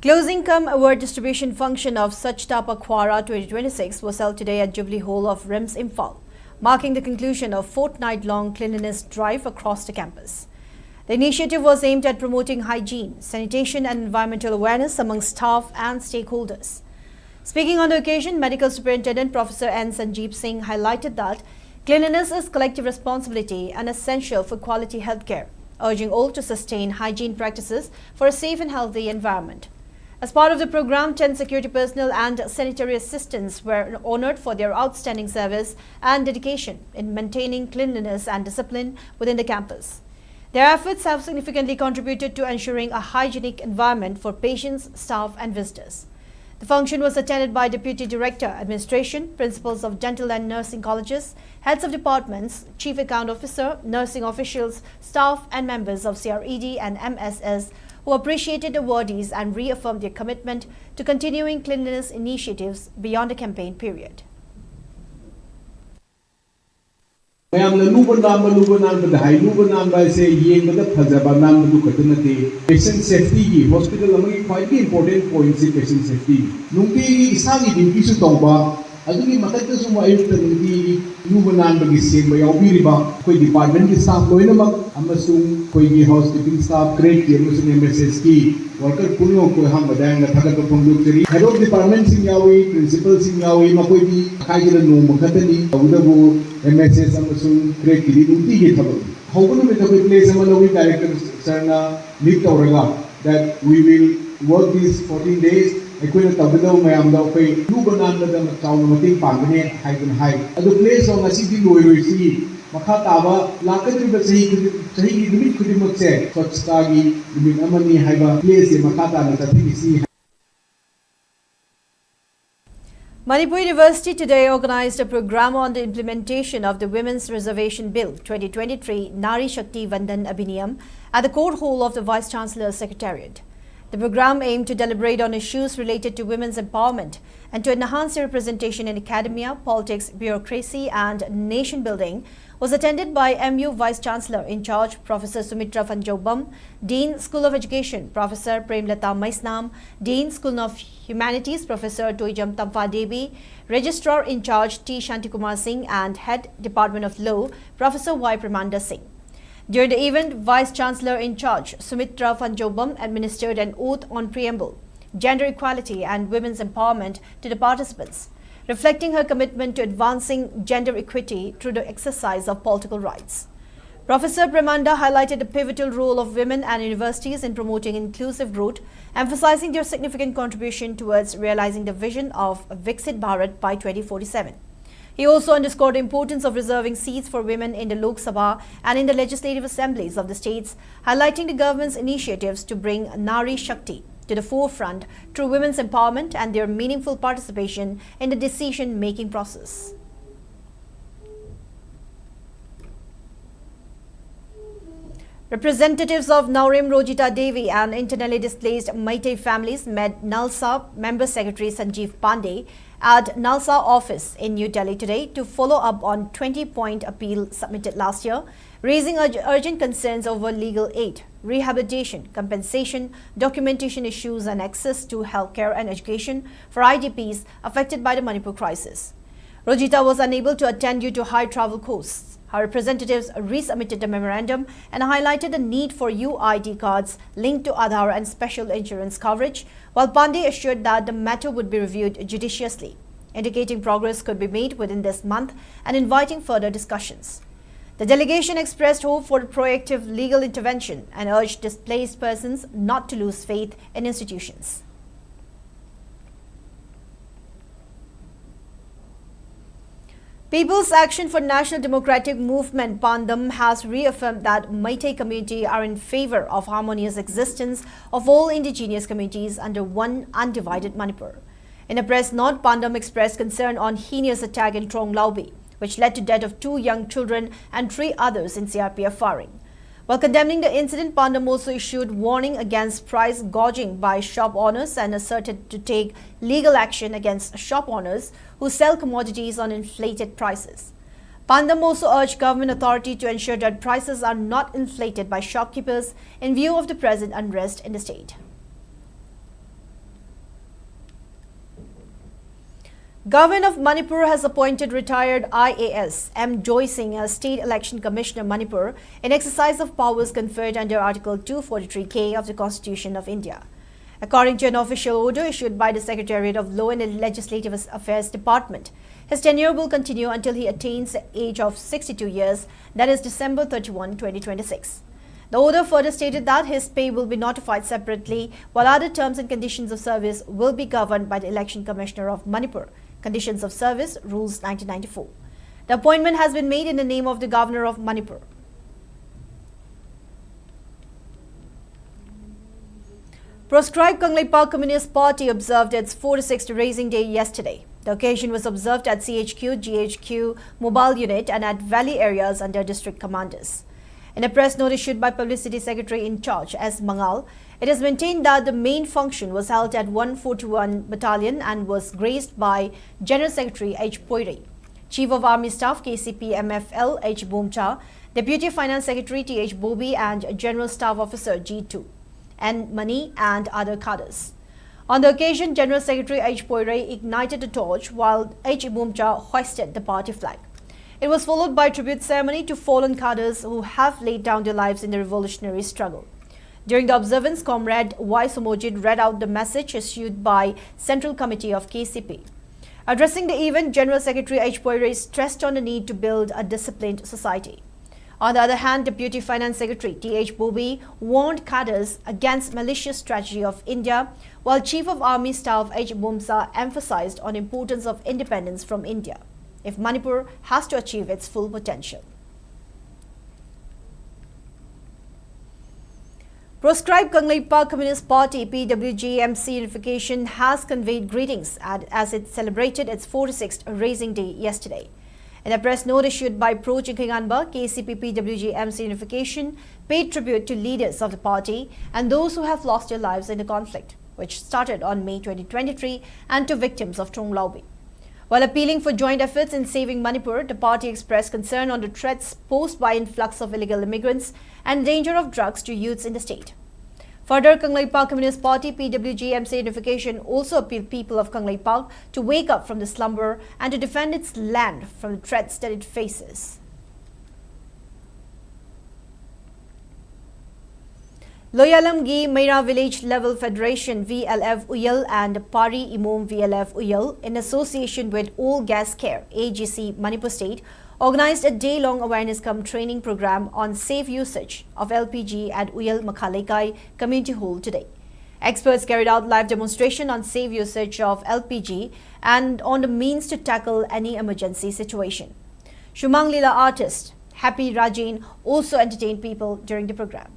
Closing cum award distribution function of Shutdown 2026 was held today at Jubilee Hall of RIMS Imphal, marking the conclusion of fortnight-long cleanliness drive across the campus. The initiative was aimed at promoting hygiene, sanitation and environmental awareness among staff and stakeholders. Speaking on the occasion, Medical Superintendent Professor N. Sanjeev Singh highlighted that cleanliness is collective responsibility and essential for quality healthcare, urging all to sustain hygiene practices for a safe and healthy environment. As part of the program, 10 security personnel and sanitary assistants were honored for their outstanding service and dedication in maintaining cleanliness and discipline within the campus. Their efforts have significantly contributed to ensuring a hygienic environment for patients, staff and visitors. The function was attended by Deputy Director, Administration, Principals of Dental and Nursing Colleges, Heads of Departments, Chief Account Officer, Nursing Officials, staff and members of CRED and MSS who appreciated awardees and reaffirmed their commitment to continuing cleanliness initiatives beyond the campaign period. Patient safety, hospital quite important point is patient safety. Nungi isagi duty su tongba, aduni makata suma ayuta nungi nubanan bagi sen bayau biriba, koi department ki staff loina mak, amasung koi ki housekeeping staff, grade ki amasung MSS ki, worker puno koi ham badang na thaga ka pungduk teri. Head of department singawi, principal singawi, makoi di kajila no makata ni, udabu MSS amasung grade ki nungi ki thaga. How can we place a director Sarna lead that we will work these 14 days? I couldn't talk about my pay. You go on the town, nothing permanent, high and high. At the place of a city lawyer, see Makatava, Lakatu, but say, you could not say, such stagi, you mean Amani, Haiba, place in Makata, and the PVC. Manipur University today organized a program on the implementation of the Women's Reservation Bill 2023 Nari Shakti Vandan Abhiniyam at the Court Hall of the Vice-Chancellor's Secretariat. The program aimed to deliberate on issues related to women's empowerment and to enhance their representation in academia, politics, bureaucracy and nation building, was attended by MU Vice-Chancellor in charge Professor Sumitra Fanjobam, Dean School of Education Professor Premlata Maisnam, Dean School of Humanities Professor Toijam Tamfa Devi, Registrar in charge T. Shantikumar Singh and Head Department of Law Professor Y. Pramanda Singh. During the event, Vice-Chancellor in charge Sumitra Fanjobam administered an oath on preamble, gender equality and women's empowerment to the participants, reflecting her commitment to advancing gender equity through the exercise of political rights. Professor Pramanda highlighted the pivotal role of women and universities in promoting inclusive growth, emphasizing their significant contribution towards realizing the vision of Viksit Bharat by 2047. He also underscored the importance of reserving seats for women in the Lok Sabha and in the legislative assemblies of the states, highlighting the government's initiatives to bring Nari Shakti to the forefront through women's empowerment and their meaningful participation in the decision-making process. Representatives of Naurim Rojita Devi and internally displaced Meitei families met NALSA Member Secretary Sanjeev Pandey at NALSA office in New Delhi today to follow up on 20-point appeal submitted last year, raising urgent concerns over legal aid, rehabilitation, compensation, documentation issues and access to healthcare and education for IDPs affected by the Manipur crisis. Rojita was unable to attend due to high travel costs. Her representatives resubmitted the memorandum and highlighted the need for UID cards linked to Aadhaar and special insurance coverage, while Pandey assured that the matter would be reviewed judiciously. indicating progress could be made within this month and inviting further discussions. The delegation expressed hope for proactive legal intervention and urged displaced persons not to lose faith in institutions. People's Action for National Democratic Movement (PANDM) has reaffirmed that Meitei community are in favor of harmonious existence of all indigenous communities under one undivided Manipur. In a press note, PANDM expressed concern on heinous attack in Trong Laubi, which led to death of 2 young children and 3 others in CRPF Phayeng. While condemning the incident, PANDM also issued warning against price gouging by shop owners and asserted to take legal action against shop owners who sell commodities on inflated prices. PANDM also urged government authority to ensure that prices are not inflated by shopkeepers in view of the present unrest in the state. Government of Manipur has appointed retired IAS M. Joy Singh as State Election Commissioner Manipur in exercise of powers conferred under Article 243K of the Constitution of India. According to an official order issued by the Secretariat of Law and Legislative Affairs Department, his tenure will continue until he attains the age of 62 years, that is December 31, 2026. The order further stated that his pay will be notified separately, while other terms and conditions of service will be governed by the Election Commissioner of Manipur, Conditions of Service, Rules 1994. The appointment has been made in the name of the Governor of Manipur. Proscribed Kangleipak Communist Party observed its 46th Raising Day yesterday. The occasion was observed at CHQ, GHQ, mobile unit and at valley areas under district commanders. In a press note issued by Publicity Secretary in charge S. Mangal, it is maintained that the main function was held at 141 Battalion and was graced by General Secretary H. Poirey, Chief of Army Staff KCP MFL H. Boomcha, Deputy Finance Secretary T.H. Bobby and General Staff Officer G2, N. Mani and other cadres. On the occasion, General Secretary H. Poirey ignited a torch while H. Boomcha hoisted the party flag. It was followed by a tribute ceremony to fallen cadres who have laid down their lives in the revolutionary struggle. During the observance, Comrade Y. Somojit read out the message issued by Central Committee of KCP. Addressing the event, General Secretary H. Poirey stressed on the need to build a disciplined society. On the other hand, Deputy Finance Secretary T.H. Bobby warned cadres against malicious strategy of India, while Chief of Army Staff H. Boomcha emphasized on importance of independence from India if Manipur has to achieve its full potential. Proscribed Kangleipak Communist Party PWG-MC Unification has conveyed greetings as it celebrated its 46th Raising Day yesterday. In a press note issued by Pro Chinkinganba, KCP PWG-MC Unification paid tribute to leaders of the party and those who have lost their lives in the conflict, which started on May 2023, and to victims of Trong Laubi. While appealing for joint efforts in saving Manipur, the party expressed concern on the threats posed by influx of illegal immigrants and danger of drugs to youths in the state. Further, Kangleipak Communist Party PWG-MC Unification also appealed people of Kangleipak to wake up from the slumber and to defend its land from the threats that it faces. Loyalamgi Meira Village Level Federation VLF Uyal and Pari Imom VLF Uyal, in association with All Gas Care AGC Manipur State, organized a day-long awareness-cum training program on safe usage of LPG at Uyal Makhalekai Community Hall today. Experts carried out live demonstration on safe usage of LPG and on the means to tackle any emergency situation. Shumang Lila artist Happy Rajin also entertained people during the program.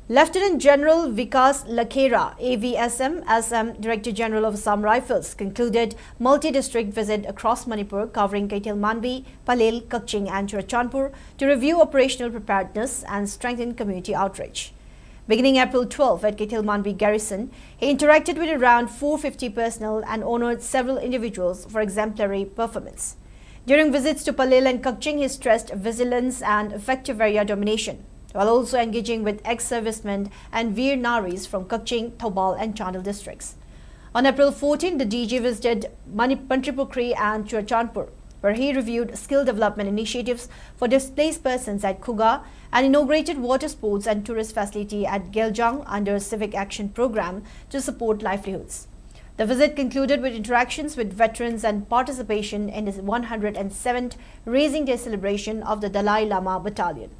Lieutenant General Vikas Lakhera, AVSM, Assam Director General of Assam Rifles, concluded multi-district visit across Manipur covering Kaithalmanbi, Palel, Kakching and Churachandpur to review operational preparedness and strengthen community outreach. Beginning April 12 at Kaithalmanbi Garrison, he interacted with around 450 personnel and honored several individuals for exemplary performance. During visits to Palel and Kakching, he stressed vigilance and effective area domination, while also engaging with ex-servicemen and Veer Naris from Kakching, Thoubal and Chandel districts. On April 14, the DG visited Manipuri and Churachandpur, where he reviewed skill development initiatives for displaced persons at Khuga and inaugurated water sports and tourist facility at Geljang under Civic Action Program to support livelihoods. The visit concluded with interactions with veterans and participation in the 107th Raising Day celebration of the Dalai Lama Battalion.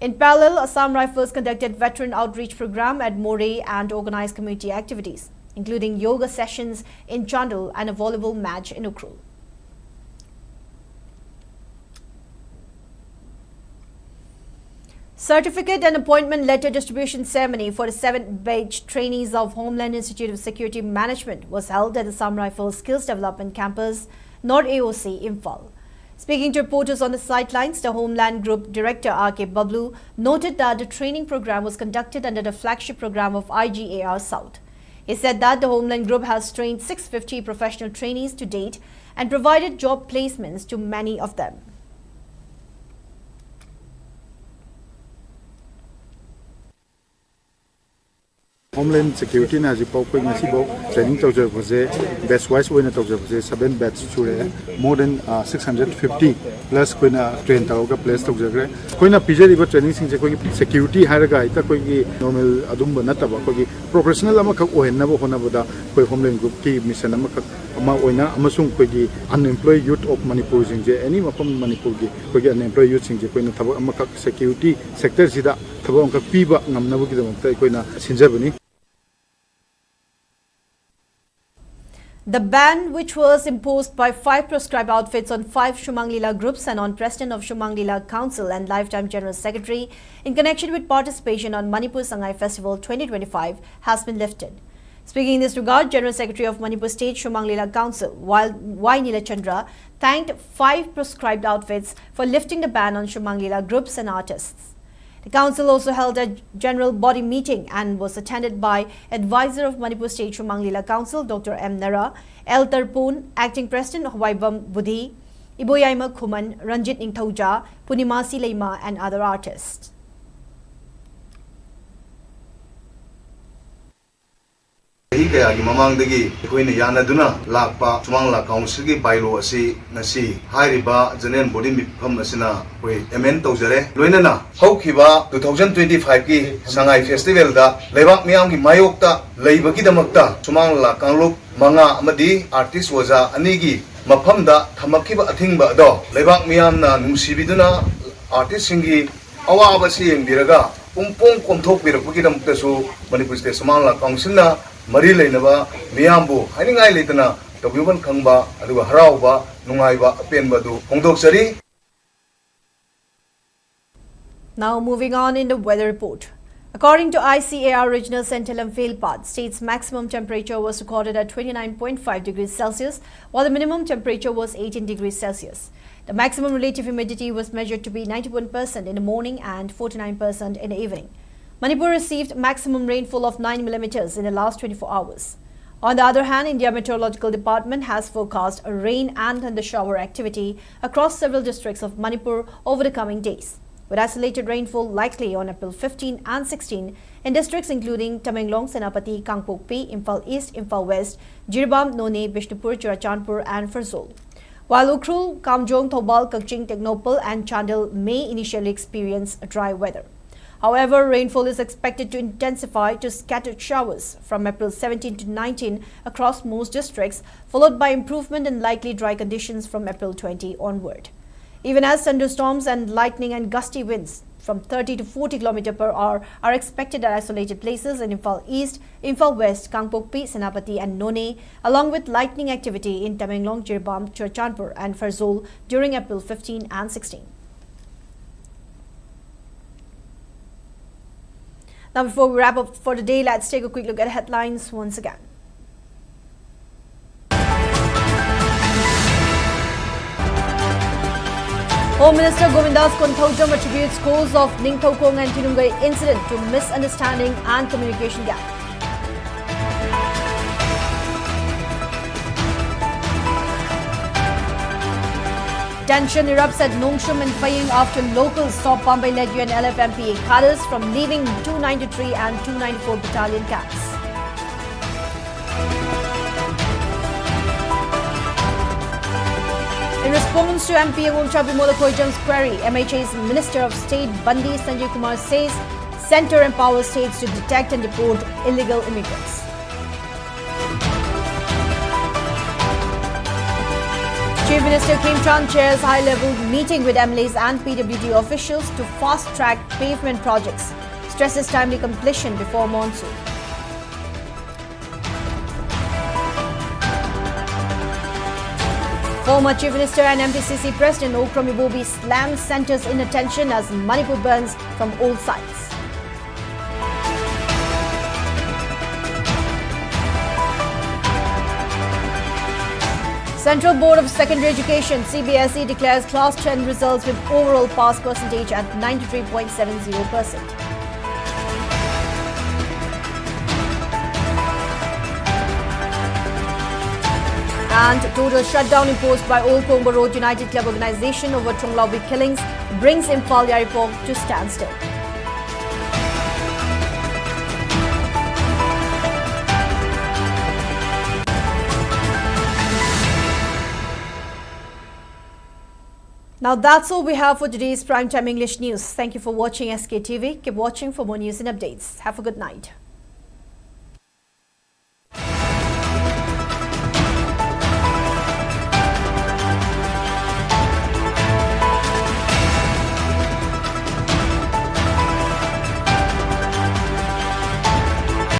In parallel, Assam Rifles conducted veteran outreach program at Moreh and organized community activities, including yoga sessions in Chandel and a volleyball match in Ukhrul. Certificate and appointment letter distribution ceremony for the 7th batch trainees of Homeland Institute of Security Management was held at the Assam Rifles Skills Development Campus, North AOC, Imphal. Speaking to reporters on the sidelines, the Homeland Group Director R.K. Bablu noted that the training program was conducted under the flagship program of IGAR South. He said that the Homeland Group has trained 650 professional trainees to date and provided job placements to many of them. Homeland Security na ji pau ping asi bo training tawjer bose batch wise oina tawjer bose 7 batch chure more than 650 plus koina train taw ga place tawjer gre koina pijari ba training sing je koi security haraga ita koi gi normal adum ba nataba koi gi professional ama khak ohenna bo hona boda koi Homeland Group ki mission ama khak ama oina amasung koi gi unemployed youth of Manipur sing je any mapam Manipur gi koi gi unemployed youth sing je koina thaba ama khak security sector sida thaba ang khak piba ngamna bo gi damta koina sinjabani. The ban, which was imposed by 5 proscribed outfits on 5 Shumanglila groups and on President of Shumanglila Council and Lifetime General Secretary in connection with participation on Manipur Sangai Festival 2025, has been lifted. Speaking in this regard, General Secretary of Manipur State Shumanglila Council, Y. Nilachandra, thanked 5 proscribed outfits for lifting the ban on Shumanglila groups and artists. The council also held a general body meeting and was attended by advisor of Manipur State Shumanglila Council, Dr. M. Nara, L. Tarpoon, Acting President Huaibam Budhi, Iboyaima Khuman, Ranjit Ningthauja, Punimasi Leima and other artists. Kaya mamang dagi koina yana duna lakpa Shumanglila Council gi bylaw asi nasi hairiba general body mifam asina koi amend tawjare loinana haukiba 2025 ki Sangai Festival da lebak miyam gi mayokta leibagi damakta Shumanglila Kangluk manga amadi artist waja anigi mafam da thamakiba athingba do lebak miyam na nungsibiduna artist singi awaba si yengbiraga pumpong komthok birakbagi damakta su Manipur State Shumanglila Council na Mari Lainaba, Miambu, Haningai Litana, the Women Kangba, Aduga Harauba, Nungaiba, Penbadu, Hongdok Sari. Now moving on in the weather report. According to ICAR Regional Center Imphal, state's maximum temperature was recorded at 29.5 degrees Celsius, while the minimum temperature was 18 degrees Celsius. The maximum relative humidity was measured to be 91% in the morning and 49% in the evening. Manipur received maximum rainfall of 9 millimeters in the last 24 hours. On the other hand, India Meteorological Department has forecast a rain and thundershower activity across several districts of Manipur over the coming days, with isolated rainfall likely on April 15 and 16 in districts including Tamenglong, Senapati, Kangpokpi, Imphal East, Imphal West, Jirbam, None, Bishnupur, Churachandpur and Farzol. While Ukhrul, Kamjong, Thobal, Kakching, Technopal and Chandel may initially experience dry weather. However, rainfall is expected to intensify to scattered showers from April 17 to 19 across most districts, followed by improvement in likely dry conditions from April 20 onward. Even as thunderstorms and lightning and gusty winds from 30 to 40 km per hour are expected at isolated places in Imphal East, Imphal West, Kangpokpi, Senapati and None, along with lightning activity in Tamenglong, Jirbam, Churachandpur and Farzol during April 15 and 16. Now, before we wrap up for the day, let's take a quick look at headlines once again. Home Minister Govindas Konthaujam attributes cause of Ningthaukong and Tinungai incident to misunderstanding and communication gap. Tension erupts at Nongsham and Phayeng after locals stop Bombay-led UNLF MPA cadres from leaving 293 and 294 battalion camps. In response to MP Ultra Bimola Khojam's query, MHA's Minister of State Bandi Sanjay Kumar says centre empowers states to detect and deport illegal immigrants. Chief Minister Kim Tran chairs high-level meeting with MLAs and PWD officials to fast-track pavement projects, stresses timely completion before monsoon. Former Chief Minister and MPCC President Okram Ibobi slams centre's inattention as Manipur burns from all sides. Central Board of Secondary Education CBSE declares Class 10 results with overall pass percentage at 93.70%. And total shutdown imposed by Old Congo Road United Club Organisation over Tonglawi killings brings Imphal Yaripok to standstill. Now that's all we have for today's Primetime English News. Thank you for watching SKTV. Keep watching for more news and updates. Have a good night.